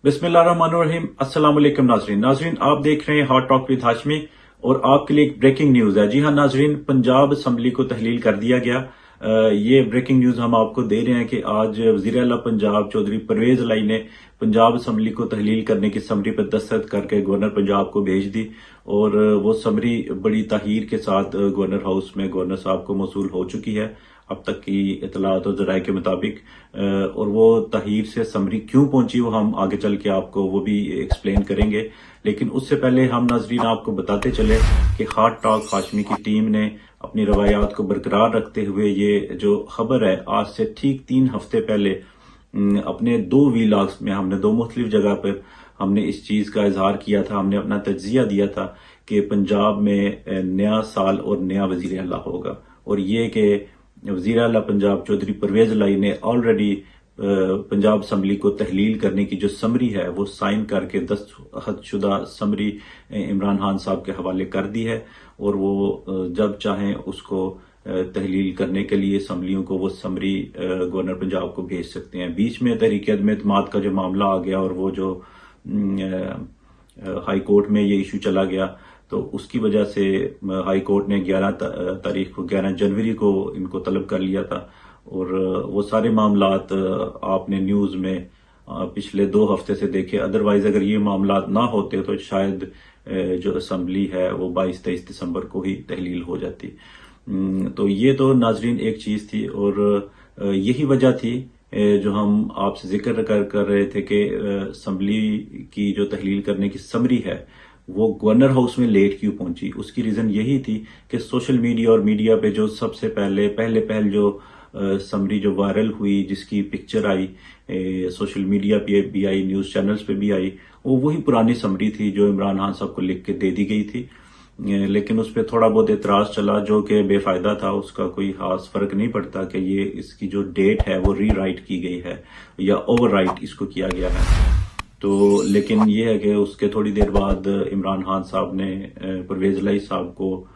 बिस्मिल्लाहिर्रहमानिर्रहीम। अस्सलाम वालेकुम नाजरीन, आप देख रहे हैं हॉट टॉक विद हाशमी और आपके लिए एक ब्रेकिंग न्यूज है। जी हाँ नाजरीन, पंजाब असम्बली को तहलील कर दिया गया। ये ब्रेकिंग न्यूज हम आपको दे रहे हैं कि आज वजीर आला पंजाब चौधरी परवेज लाई ने पंजाब असम्बली को तहलील करने की समरी पर दस्तखत करके गवर्नर पंजाब को भेज दी और वो समरी बड़ी ताहीर के साथ गवर्नर हाउस में गवर्नर साहब को मौसूल हो चुकी है अब तक की इतलात और जराये के मुताबिक। और वो ताहीर से समरी क्यों पहुंची वो हम आगे चल के आपको वो भी एक्सप्लेन करेंगे, लेकिन उससे पहले हम नाजरीन आपको बताते चले कि हॉट टॉक हाशमी की टीम ने अपनी रवायात को बरकरार रखते हुए ये जो खबर है आज से ठीक 3 हफ्ते पहले अपने 2 वीलॉग्स में हमने 2 मुख्तलिफ जगह पर हमने इस चीज का इजहार किया था, हमने अपना तज्जिया दिया था कि पंजाब में नया साल और नया वजीर आला होगा। और ये कि वजीर आला पंजाब चौधरी परवेज लाई ने ऑलरेडी पंजाब असम्बली को तहलील करने की जो समरी है वो साइन करके दस्तखतशुदा समरी इमरान खान साहब के हवाले कर दी है और वो जब चाहें उसको तहलील करने के लिए असम्बलियों को वो समरी गवर्नर पंजाब को भेज सकते हैं। बीच में तहरीक अदम एतमाद का जो मामला आ गया और वो जो हाई कोर्ट में ये इशू चला गया तो उसकी वजह से हाई कोर्ट ने 11 जनवरी को इनको तलब कर लिया था और वो सारे मामलात आपने न्यूज में पिछले 2 हफ्ते से देखे। अदरवाइज अगर ये मामलात ना होते तो शायद जो असम्बली है वो 22-23 दिसंबर को ही तहलील हो जाती। तो ये तो नाजरीन एक चीज थी और यही वजह थी जो हम आपसे जिक्र कर रहे थे कि असम्बली की जो तहलील करने की समरी है वो गवर्नर हाउस में लेट क्यों पहुंची। उसकी रीजन यही थी कि सोशल मीडिया और मीडिया पे जो सबसे पहले जो समरी जो वायरल हुई जिसकी पिक्चर आई सोशल मीडिया पे भी आई, न्यूज चैनल्स पे भी आई, वो वही पुरानी समरी थी जो इमरान खान साहब को लिख के दे दी गई थी। लेकिन उस पर थोड़ा बहुत एतराज चला जो कि बेफायदा था, उसका कोई खास फर्क नहीं पड़ता कि ये इसकी जो डेट है वो रीराइट की गई है या ओवरराइट इसको किया गया है। तो लेकिन ये है कि उसके थोड़ी देर बाद इमरान खान साहब ने परवेज लाई साहब को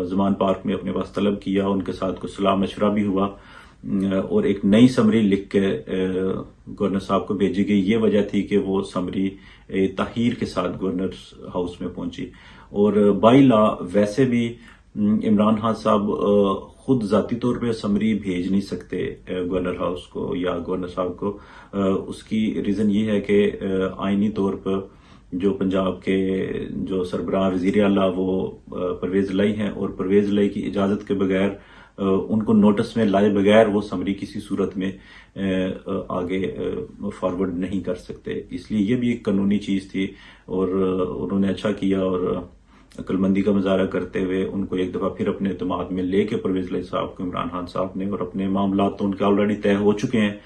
जमान पार्क में अपने पास तलब किया, उनके साथ कुछ सलाह मशवरा भी हुआ और एक नई समरी लिख के गवर्नर साहब को भेजी गई। ये वजह थी कि वो समरी ताहीर के साथ गवर्नर हाउस में पहुंची और बाई लॉ वैसे भी इमरान खान साहब खुद जाती तौर पे समरी भेज नहीं सकते गवर्नर हाउस को या गवर्नर साहब को। उसकी रीजन ये है कि आईनी तौर पर जो पंजाब के जो सरबराह वजीर आला वो परवेज लाई हैं और परवेज लाई की इजाजत के बगैर उनको नोटिस में लाए बगैर वो समरी किसी सूरत में आगे फॉरवर्ड नहीं कर सकते। इसलिए ये भी एक कानूनी चीज थी और उन्होंने अच्छा किया और अक्लमंदी का मुजाहरा करते हुए उनको एक दफा फिर अपने एतमाद में लेके परवेज लाई साहब को इमरान खान साहब ने और अपने मामला तो उनके ऑलरेडी तय हो चुके हैं।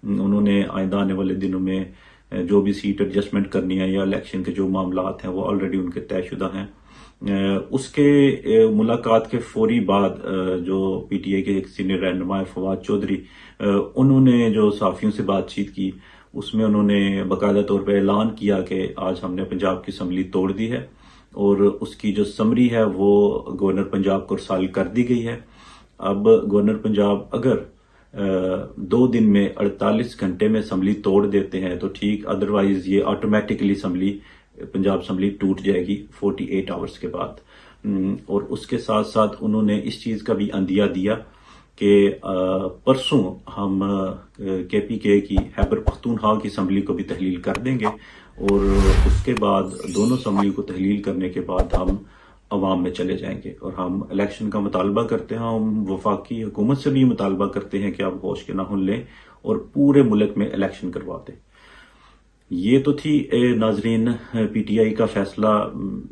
उन्होंने आइंदा आने वाले दिनों में जो भी सीट एडजस्टमेंट करनी है या इलेक्शन के जो मामलात हैं वो ऑलरेडी उनके तयशुदा हैं। उसके मुलाकात के फौरी बाद जो पीटीआई के एक सीनियर रहनुमा फवाद चौधरी उन्होंने जो सहाफियों से बातचीत की उसमें उन्होंने बाकायदा तौर पर ऐलान किया कि आज हमने पंजाब की असम्बली तोड़ दी है और उसकी जो समरी है वो गवर्नर पंजाब को रसाल कर दी गई है। अब गवर्नर पंजाब अगर 2 दिन में 48 घंटे में असम्बली तोड़ देते हैं तो ठीक, अदरवाइज ये ऑटोमेटिकली असम्बली पंजाब असम्बली टूट जाएगी 48 आवर्स के बाद। और उसके साथ साथ उन्होंने इस चीज का भी अंदिया दिया कि परसों हम केपीके की खैबर पख्तूनख्वा की असम्बली को भी तहलील कर देंगे और उसके बाद दोनों असम्बली को तहलील करने के बाद हम अवाम में चले जाएंगे और हम इलेक्शन का मुतालबा करते हैं। हम वफाकी हुकूमत से भी मुतालबा करते हैं कि आप होश के नाखुन लें और पूरे मुल्क में इलेक्शन करवा दें। ये तो थी नाजरीन पीटीआई का फैसला।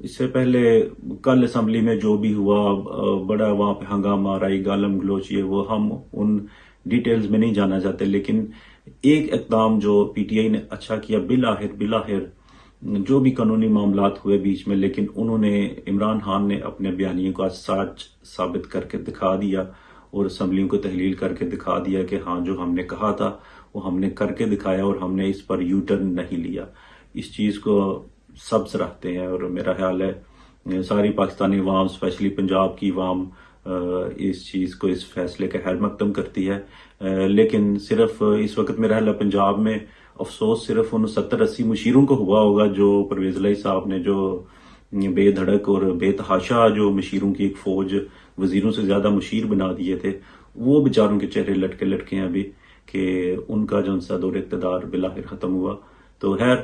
इससे पहले कल असम्बली में जो भी हुआ बड़ा वहां पे हंगामा रही, गालम गलोच, ये वो हम उन डिटेल्स में नहीं जाना चाहते, लेकिन एक इकदाम जो पीटीआई ने अच्छा किया बिलाहिर जो भी कानूनी मामलात हुए बीच में, लेकिन उन्होंने इमरान खान ने अपने बयानियों को सच साबित करके दिखा दिया और असम्बलियों को तहलील करके दिखा दिया कि हाँ जो हमने कहा था वो हमने करके दिखाया और हमने इस पर यू टर्न नहीं लिया। इस चीज को सब सराहते हैं और मेरा ख्याल है सारी पाकिस्तानी अवाम स्पेशली पंजाब की अवाम इस चीज को, इस फैसले का खैर मकदम करती है। लेकिन सिर्फ इस वक्त मेरा ख्याल है पंजाब में अफसोस सिर्फ उन 70-80 मुशीरों को हुआ होगा जो परवेज इलाही साहब ने जो बेधड़क और बेतहाशा जो मुशीरों की एक फौज वजीरों से ज्यादा मुशीर बना दिए थे, वो बेचारों के चेहरे लटके लटके हैं अभी कि उनका जो उनसा दौर इक़्तिदार बिलाखिर खत्म हुआ। तो खैर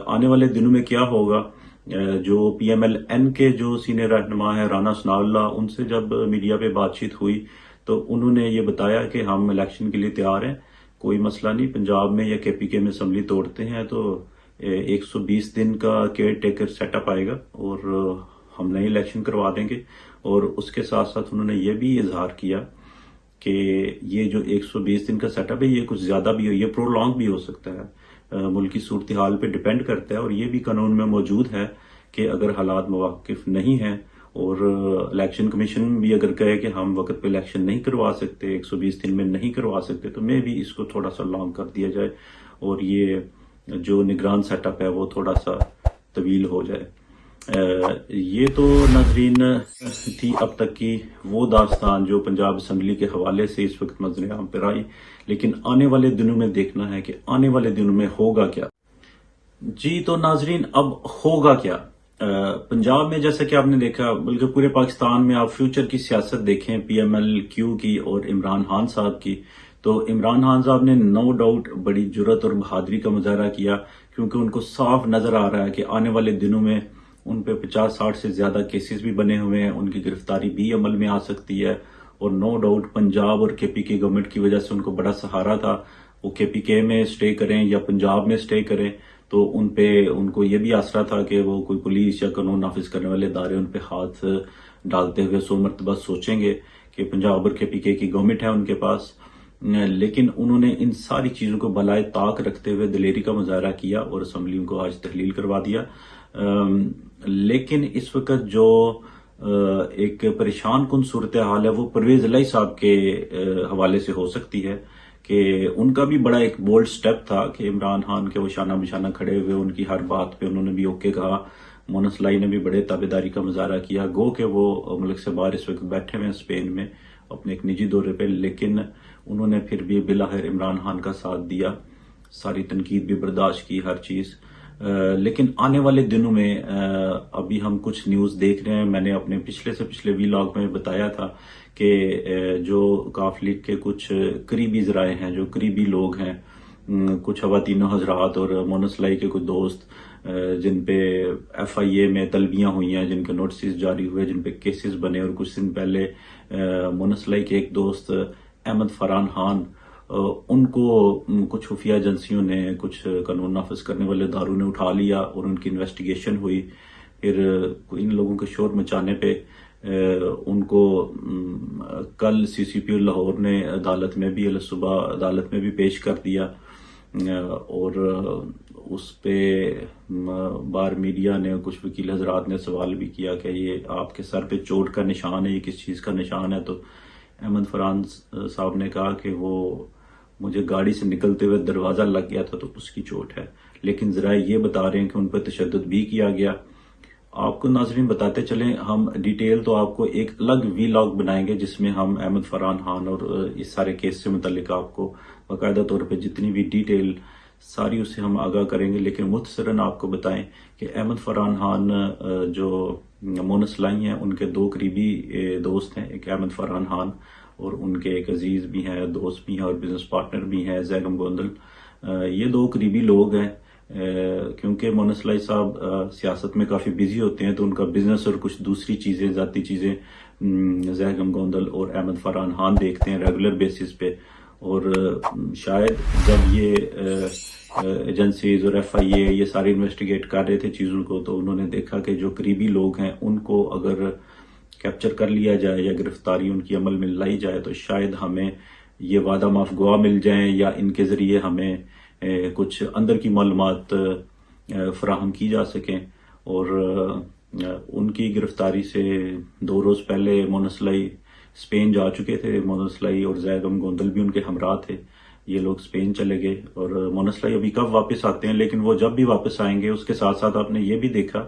आने वाले दिनों में क्या होगा, जो PMLN के जो सीनियर रहनुमा है राना सनाउल्लाह, उनसे जब मीडिया पे बातचीत हुई तो उन्होंने ये बताया कि हम इलेक्शन के लिए तैयार हैं, कोई मसला नहीं, पंजाब में या KPK में असम्बली तोड़ते हैं तो 120 दिन का केयर टेकर सेटअप आएगा और हम नए इलेक्शन करवा देंगे। और उसके साथ साथ उन्होंने ये भी इजहार किया कि ये जो 120 दिन का सेटअप है ये कुछ ज्यादा भी हो, ये प्रोलॉन्ग भी हो सकता है, मुल्क की सूरत हाल पे डिपेंड करता है। और ये भी कानून में मौजूद है कि अगर हालात मुवाकिफ नहीं है और इलेक्शन कमीशन भी अगर कहे कि हम वक्त पे इलेक्शन नहीं करवा सकते, 120 दिन में नहीं करवा सकते, तो मे भी इसको थोड़ा सा लॉन्ग कर दिया जाए और ये जो निगरान सेटअप है वो थोड़ा सा तवील हो जाए। ये तो नाजरीन थी अब तक की वो दास्तान जो पंजाब असम्बली के हवाले से इस वक्त मंजर आम पर आई, लेकिन आने वाले दिनों में देखना है कि आने वाले दिनों में होगा क्या। जी तो नाजरीन अब होगा क्या पंजाब में, जैसा कि आपने देखा, बल्कि पूरे पाकिस्तान में आप फ्यूचर की सियासत देखें PMLQ की और इमरान खान साहब की, तो इमरान खान साहब ने नो डाउट बड़ी जुर्रत और बहादुरी का मुजाहरा किया, क्योंकि उनको साफ नजर आ रहा है कि आने वाले दिनों में उन पे 50-60 से ज्यादा केसेस भी बने हुए हैं, उनकी गिरफ्तारी भी अमल में आ सकती है। और नो डाउट पंजाब और KPK गवर्नमेंट की वजह से उनको बड़ा सहारा था, वो KPK में स्टे करें या पंजाब में स्टे करें तो उनको ये भी आसरा था कि वो कोई पुलिस या कानून नाफिज करने वाले इदारे उन पे हाथ डालते हुए 100 मरतबा सोचेंगे कि पंजाब और KPK की गवर्नमेंट है उनके पास। लेकिन उन्होंने इन सारी चीजों को बलाए ताक रखते हुए दिलेरी का मुजाहरा किया और असम्बली को आज तहलील करवा दिया। लेकिन इस वक्त जो एक परेशान कुन सूरत हाल है वो परवेज इलाही साहब के हवाले से हो सकती है कि उनका भी बड़ा एक बोल्ड स्टेप था कि इमरान खान के वो शाना बिशाना खड़े हुए, उनकी हर बात पे उन्होंने भी ओके कहा। मोनस इलाही ने भी बड़े ताबेदारी का मुजाहरा किया, गो के वो मुल्क से बाहर इस वक्त बैठे हुए हैं स्पेन में अपने एक निजी दौरे पे, लेकिन उन्होंने फिर भी बिलाखिर इमरान खान का साथ दिया, सारी तनकीद भी बर्दाश्त की, हर चीज। लेकिन आने वाले दिनों में अभी हम कुछ न्यूज देख रहे हैं, मैंने अपने पिछले से पिछले वीलॉग में बताया था कि जो काफ लीग के कुछ करीबी जराए हैं, जो करीबी लोग हैं, कुछ खवातीन हजरात और मोनस इलाही के कुछ दोस्त जिन पे FIA में तलबियां हुई हैं, जिनके नोटिस जारी हुए, जिन पे केसेस बने, और कुछ दिन पहले मोनस इलाही के एक दोस्त अहमद फरहान खान, उनको कुछ खुफिया एजेंसियों ने, कुछ कानून नाफिज करने वाले इदारों ने उठा लिया और उनकी इन्वेस्टिगेशन हुई। फिर इन लोगों के शोर मचाने पे उनको कल CCPO लाहौर ने अदालत में भी, सुबह अदालत में भी पेश कर दिया और उस पे बार मीडिया ने, कुछ वकील हजरात ने सवाल भी किया कि ये आपके सर पे चोट का निशान है, ये किस चीज का निशान है। तो अहमद फरहान साहब ने कहा कि वो मुझे गाड़ी से निकलते हुए दरवाजा लग गया था तो उसकी चोट है, लेकिन जरा ये बता रहे हैं कि उन पर तशद्दुद भी किया गया। आपको नाजरीन बताते चलें, हम डिटेल तो आपको एक अलग वीलॉग बनाएंगे जिसमें हम अहमद फरहान खान और इस सारे केस से मुतल्लिक आपको बाकायदा तौर पर जितनी भी डिटेल सारी उससे हम आगाह करेंगे। लेकिन मुख्तसरन आपको बताएं कि अहमद फरहान खान जो मोनस इलाही हैं, उनके दो करीबी दोस्त हैं, एक अहमद फरहान खान और उनके एक अजीज भी हैं, दोस्त भी हैं और बिजनेस पार्टनर भी हैं जैगम गोंदल। ये दो करीबी लोग हैं, क्योंकि मोनस इलाही साहब सियासत में काफी बिजी होते हैं तो उनका बिजनेस और कुछ दूसरी चीजें, जाती चीजें जैगम गोंदल और अहमद फरहान खान देखते हैं रेगुलर बेसिस पे। और शायद जब ये एजेंसीज और FIA ये सारे इन्वेस्टिगेट कर रहे थे चीजों को, तो उन्होंने देखा कि जो करीबी लोग हैं उनको अगर कैप्चर कर लिया जाए या गिरफ्तारी उनकी अमल में लाई जाए तो शायद हमें ये वादा माफ गवा मिल जाए या इनके जरिए हमें कुछ अंदर की मालूमात फराहम की जा सकें। और उनकी गिरफ्तारी से 2 रोज पहले मोनस इलाही स्पेन जा चुके थे। मोनस इलाही और जैगम गोंदल भी उनके हमरा थे, ये लोग स्पेन चले गए और मोनस इलाही अभी कब वापस आते हैं, लेकिन वो जब भी वापस आएंगे उसके साथ साथ आपने ये भी देखा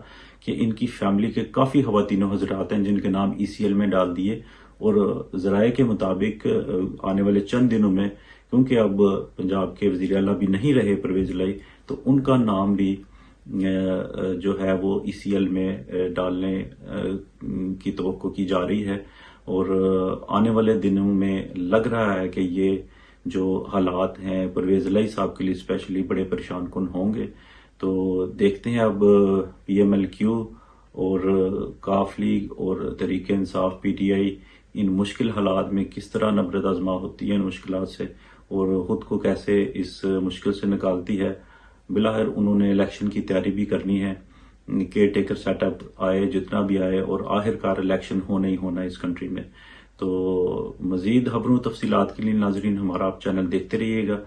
कि इनकी फैमिली के काफी खवातीन हजरात हैं जिनके नाम ECL में डाल दिए और जराये के मुताबिक आने वाले चंद दिनों में क्योंकि अब पंजाब के वज़ीर आला भी नहीं रहे परवेज लाई, तो उनका नाम भी जो है वो ECL में डालने की तवक्को की जा रही है। और आने वाले दिनों में लग रहा है कि ये जो हालात हैं परवेज लाई साहब के लिए स्पेशली बड़े परेशान कुन होंगे। तो देखते हैं अब PMLQ और काफ लीग और तहरीक इंसाफ PTI इन मुश्किल हालात में किस तरह नबरत आजमा होती है इन मुश्किलात से और खुद को कैसे इस मुश्किल से निकालती है। बिलाखिर उन्होंने इलेक्शन की तैयारी भी करनी है, केयर टेकर सेटअप आए जितना भी आए, और आखिरकार इलेक्शन होना ही होना है इस कंट्री में। तो मजीद खबरों तफसीलात के लिए नाजरीन हमारा आप चैनल देखते रहिएगा।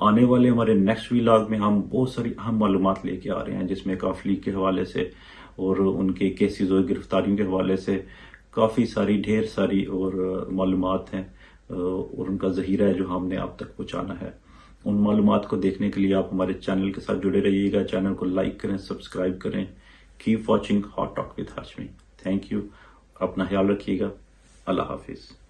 आने वाले हमारे नेक्स्ट व्लॉग में हम बहुत सारी अहम मालूमात लेके आ रहे हैं, जिसमें काफ लीग के हवाले से और उनके केसेस और गिरफ्तारियों के हवाले से काफ़ी सारी ढेर सारी और मालूमात हैं और उनका ज़हीरा है जो हमने आप तक पहुँचाना है। उन मालूमात को देखने के लिए आप हमारे चैनल के साथ जुड़े रहिएगा। चैनल को लाइक करें, सब्सक्राइब करें। Keep watching hot talk with Hashmi. Thank you. अपना ख्याल रखिएगा। अल्लाह हाफिज़।